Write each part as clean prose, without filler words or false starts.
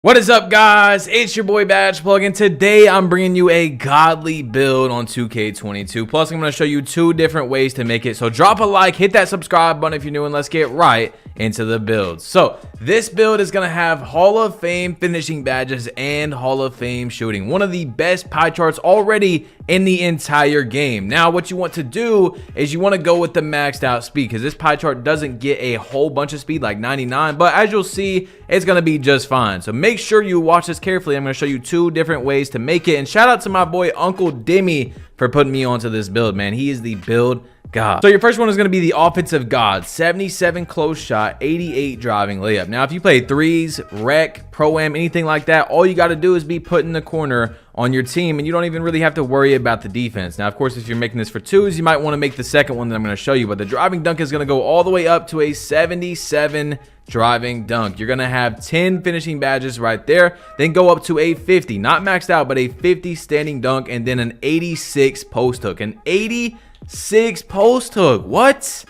What is up, guys? It's your boy Badge Plug, and today I'm bringing you a godly build on 2K22. Plus, I'm going to show you two different ways to make it. So drop a like, hit that subscribe button if you're new, and let's get right into the build. So this build is going to have Hall of Fame finishing badges and Hall of Fame shooting. One of the best pie charts already in the entire game. Now, what you want to do is you want to go with the maxed out speed, because this pie chart doesn't get a whole bunch of speed like 99, but as you'll see, it's going to be just fine. So make sure you watch this carefully. I'm going to show you two different ways to make it, and shout out to my boy Uncle Demi for putting me onto this build, man. He is the build god. So your first one is going to be the offensive god. 77 close shot, 88 driving layup. Now, if you play threes, rec, pro-am, anything like that, all you got to do is be put in the corner on your team, and you don't even really have to worry about the defense. Now, of course, if you're making this for twos, you might want to make the second one that I'm going to show you, but the driving dunk is going to go all the way up to a 77 driving dunk. You're going to have 10 finishing badges right there, then go up to a 50, not maxed out, but a 50 standing dunk, and then an 86 post hook. An 86 post hook. What?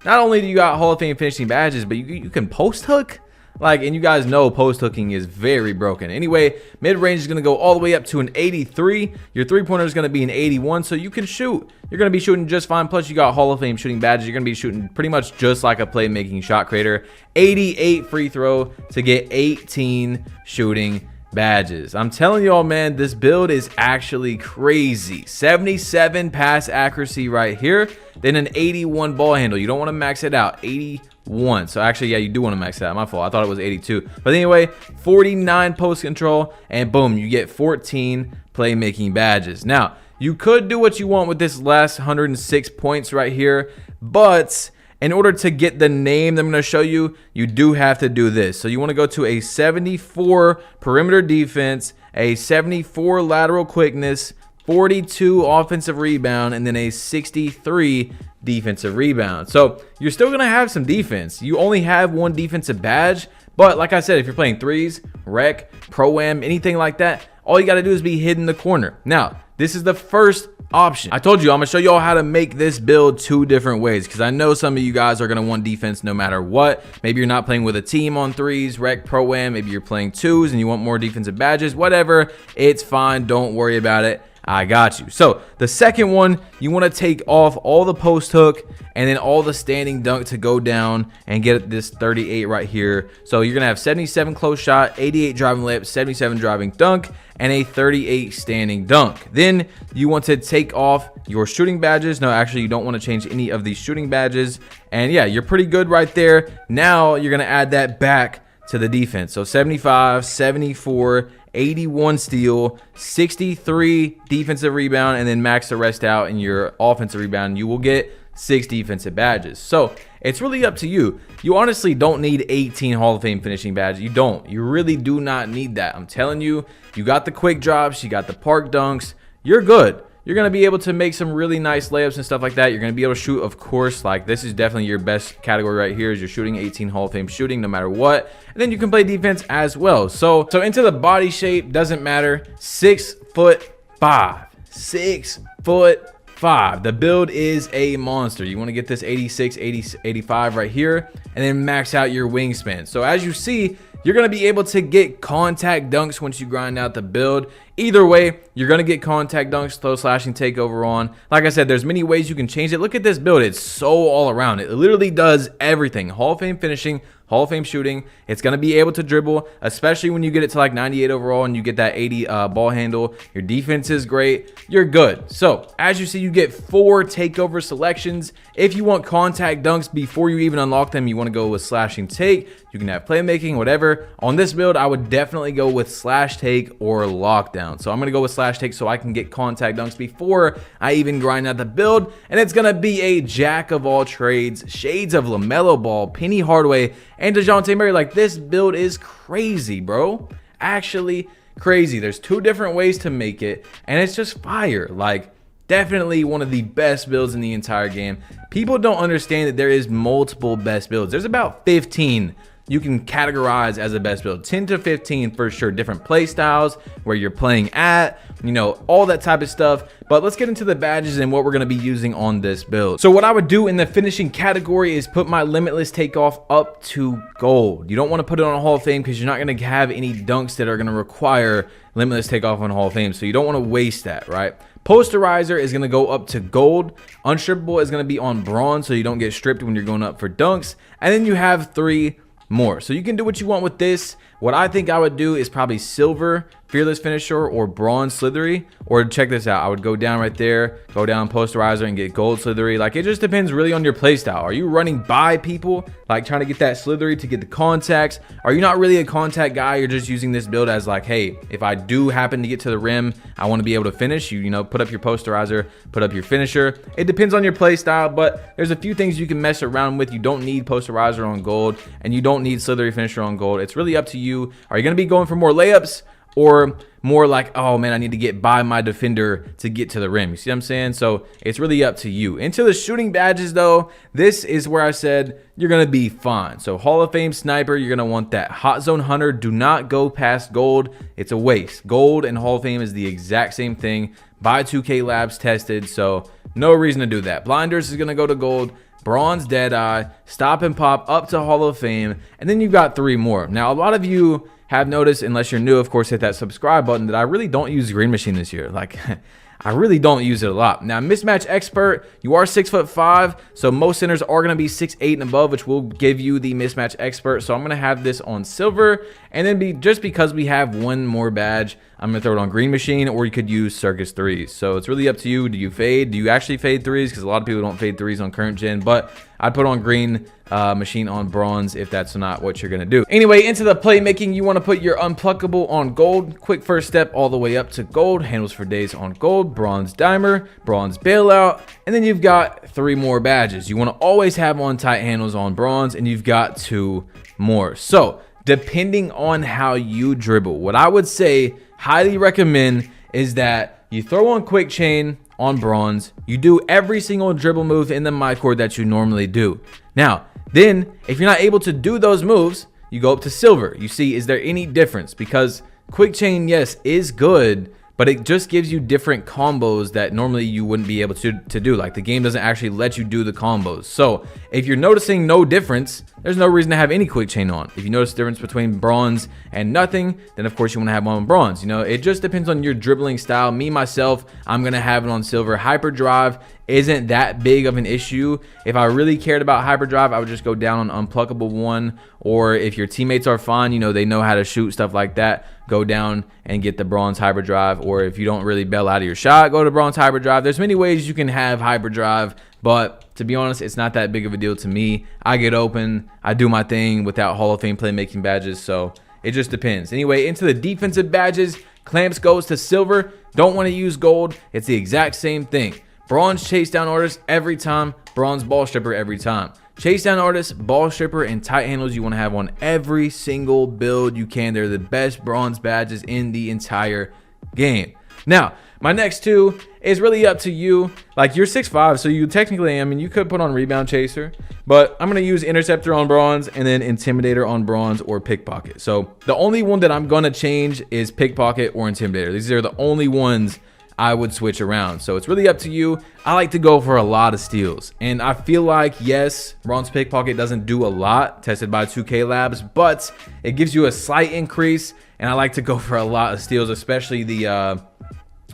Not only do you got Hall of Fame finishing badges, but you can post hook? And you guys know post hooking is very broken. Anyway, mid range is going to go all the way up to an 83. Your three-pointer is going to be an 81, so you can shoot. You're going to be shooting just fine. Plus, you got Hall of Fame shooting badges. You're going to be shooting pretty much just like a playmaking shot creator. 88 free throw to get 18 shooting badges. I'm telling y'all, man, this build is actually crazy. 77 pass accuracy right here, then an 81 ball handle. You don't want to max it out. 81. So actually, yeah, you do want to max it out. My fault. I thought it was 82. But anyway, 49 post control, and boom, you get 14 playmaking badges. Now, you could do what you want with this last 106 points right here, but in order to get the name that I'm going to show you, you do have to do this. So you want to go to a 74 perimeter defense, a 74 lateral quickness, 42 offensive rebound, and then a 63 defensive rebound. So you're still going to have some defense. You only have one defensive badge, but like I said, if you're playing threes, rec, pro-am, anything like that, all you got to do is be hidden in the corner. Now, this is the first option. I told you I'm gonna show you all how to make this build two different ways, because I know some of you guys are gonna want defense no matter what. Maybe you're not playing with a team on threes, rec, pro-am. Maybe you're playing twos and you want more defensive badges. Whatever, it's fine. Don't worry about it. I got you. So the second one, you want to take off all the post hook and then all the standing dunk to go down and get this 38 right here. So you're gonna have 77 close shot, 88 driving layup, 77 driving dunk, and a 38 standing dunk. Then you want to take off your shooting badges. No, actually, you don't want to change any of these shooting badges. And yeah, you're pretty good right there. Now you're gonna add that back to the defense. So 75, 74, 81 steal, 63 defensive rebound, and then max the rest out in your offensive rebound. You will get 6 defensive badges. So it's really up to you. You honestly don't need 18 Hall of Fame finishing badges. You don't. You really do not need that. I'm telling you, you got the quick drops, you got the park dunks, you're good. You're going to be able to make some really nice layups and stuff like that. You're going to be able to shoot, of course. Like, this is definitely your best category right here, is you're shooting 18 Hall of Fame shooting no matter what. And then you can play defense as well. So into the body shape, doesn't matter. 6'5". 6'5". The build is a monster. You want to get this 86, 80, 85 right here, and then max out your wingspan. So as you see, you're going to be able to get contact dunks once you grind out the build. Either way, you're going to get contact dunks, throw, slashing, takeover on. Like I said, there's many ways you can change it. Look at this build. It's so all around. It literally does everything. Hall of Fame finishing, Hall of Fame shooting. It's going to be able to dribble, especially when you get it to like 98 overall and you get that 80 ball handle. Your defense is great. You're good. So as you see, you get 4 takeover selections. If you want contact dunks before you even unlock them, you want to go with slashing take. You can have playmaking, whatever. On this build, I would definitely go with slash take or lockdown. So I'm going to go with slash take so I can get contact dunks before I even grind out the build. And it's going to be a jack of all trades, shades of LaMelo Ball, Penny Hardaway, and DeJounte Murray. Like, this build is crazy, bro. Actually crazy. There's two different ways to make it, and it's just fire. Like, definitely one of the best builds in the entire game. People don't understand that there is multiple best builds. There's about 15 you can categorize as a best build. 10 to 15 for sure, different play styles, where you're playing at, you know, all that type of stuff. But let's get into the badges and what we're going to be using on this build. So what I would do in the finishing category is put my limitless takeoff up to gold. You don't want to put it on a Hall of Fame because you're not going to have any dunks that are going to require limitless takeoff on Hall of Fame, so you don't want to waste that, right? Posterizer is going to go up to gold. Unstrippable is going to be on bronze, so you don't get stripped when you're going up for dunks. And then you have 3 more, so you can do what you want with this. What I think I would do is probably silver fearless finisher or bronze slithery, or check this out, I would go down right there, go down posterizer and get gold slithery. Like, it just depends really on your play style. Are you running by people, like trying to get that slithery to get the contacts? Are you not really a contact guy? You're just using this build as like, hey, if I do happen to get to the rim, I want to be able to finish. You know, put up your posterizer, put up your finisher. It depends on your play style, but there's a few things you can mess around with. You don't need posterizer on gold, and you don't need slithery finisher on gold. It's really up to you. Are you going to be going for more layups, or more like, oh man, I need to get by my defender to get to the rim? You see what I'm saying? So it's really up to you. Into the shooting badges though, this is where I said you're going to be fine. So Hall of Fame sniper, you're going to want that. Hot zone hunter, do not go past gold. It's a waste. Gold and Hall of Fame is the exact same thing. By 2K Labs tested, so no reason to do that. Blinders is going to go to gold. Bronze Deadeye, stop and pop up to Hall of Fame, and then you've got 3 more. Now, a lot of you have noticed, unless you're new, of course, hit that subscribe button, that I really don't use Green Machine this year. Like, I really don't use it a lot. Now, mismatch expert, you are 6'5", so most centers are going to be 6'8" and above, which will give you the mismatch expert. So I'm going to have this on silver, and then just because we have 1 more badge, I'm going to throw it on Green Machine, or you could use Circus 3s. So it's really up to you. Do you fade? Do you actually fade 3s? Because a lot of people don't fade 3s on current gen, but I'd put on Green Machine on bronze if that's not what you're going to do. Anyway, into the playmaking, you want to put your unpluckable on gold. Quick first step all the way up to gold. Handles for days on gold. Bronze dimer. Bronze bailout. And then you've got 3 more badges. You want to always have on tight handles on bronze, and you've got 2 more. So depending on how you dribble, what I would say, highly recommend, is that you throw on quick chain on bronze. You do every single dribble move in the midcourt that you normally do. Now, then, if you're not able to do those moves, you go up to silver. You see, is there any difference? Because quick chain, yes, is good, but it just gives you different combos that normally you wouldn't be able to do. Like, the game doesn't actually let you do the combos. So if you're noticing no difference, there's no reason to have any quick chain on. If you notice the difference between bronze and nothing, then of course you want to have one on bronze. You know, it just depends on your dribbling style. Me, myself, I'm going to have it on silver. Hyperdrive isn't that big of an issue. If I really cared about hyperdrive, I would just go down on unpluckable 1, or if your teammates are fine, you know, they know how to shoot, stuff like that, go down and get the bronze hyperdrive. Or if you don't really bail out of your shot, go to bronze hyperdrive. There's many ways you can have hyperdrive, but to be honest, it's not that big of a deal to me. I get open, I do my thing without Hall of Fame playmaking badges, so it just depends. Anyway, into the defensive badges, clamps goes to silver. Don't want to use gold. It's the exact same thing. Bronze chase down artist every time, bronze ball stripper every time. Chase down artist, ball stripper, and tight handles you want to have on every single build you can. They're the best bronze badges in the entire game. Now, my next 2 is really up to you. Like, you're 6'5", so you technically, I mean, you could put on rebound chaser, but I'm going to use interceptor on bronze and then intimidator on bronze or pickpocket. So the only one that I'm going to change is pickpocket or intimidator. These are the only ones I would switch around. So it's really up to you. I like to go for a lot of steals, and I feel like, yes, bronze pickpocket doesn't do a lot, tested by 2K Labs, but it gives you a slight increase, and I like to go for a lot of steals, especially the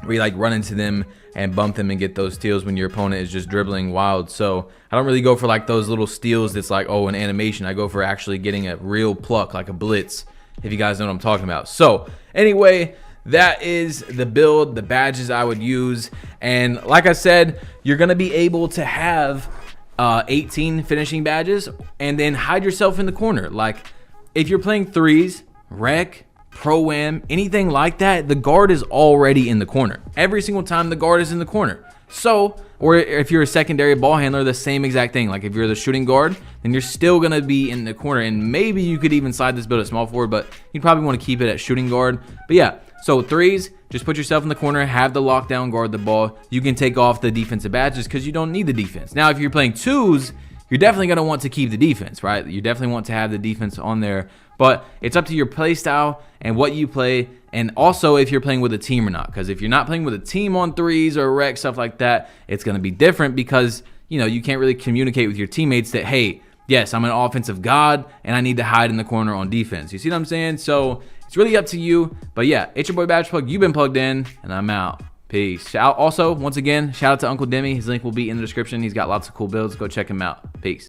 where you like run into them and bump them and get those steals when your opponent is just dribbling wild. So I don't really go for like those little steals that's like, oh, an animation. I go for actually getting a real pluck, like a blitz, if you guys know what I'm talking about. So anyway, that is the build, the badges I would use. And like I said, you're going to be able to have 18 finishing badges and then hide yourself in the corner. Like, if you're playing 3s, rec, pro-am, anything like that, the guard is already in the corner. Every single time the guard is in the corner. So, or if you're a secondary ball handler, the same exact thing. Like, if you're the shooting guard, then you're still going to be in the corner. And maybe you could even slide this build at small forward, but you'd probably want to keep it at shooting guard. But yeah, so 3s, just put yourself in the corner, have the lockdown, guard the ball. You can take off the defensive badges because you don't need the defense. Now, if you're playing 2s, you're definitely going to want to keep the defense, right? You definitely want to have the defense on there, but it's up to your play style and what you play, and also if you're playing with a team or not. Because if you're not playing with a team on threes or rec, stuff like that, it's going to be different because, you know, you can't really communicate with your teammates that, hey, yes, I'm an offensive god and I need to hide in the corner on defense. You see what I'm saying? So it's really up to you. But yeah, it's your boy Badge Plug. You've been plugged in, and I'm out. Peace. Also, once again, shout out to Uncle Demi. His link will be in the description. He's got lots of cool builds. Go check him out. Peace.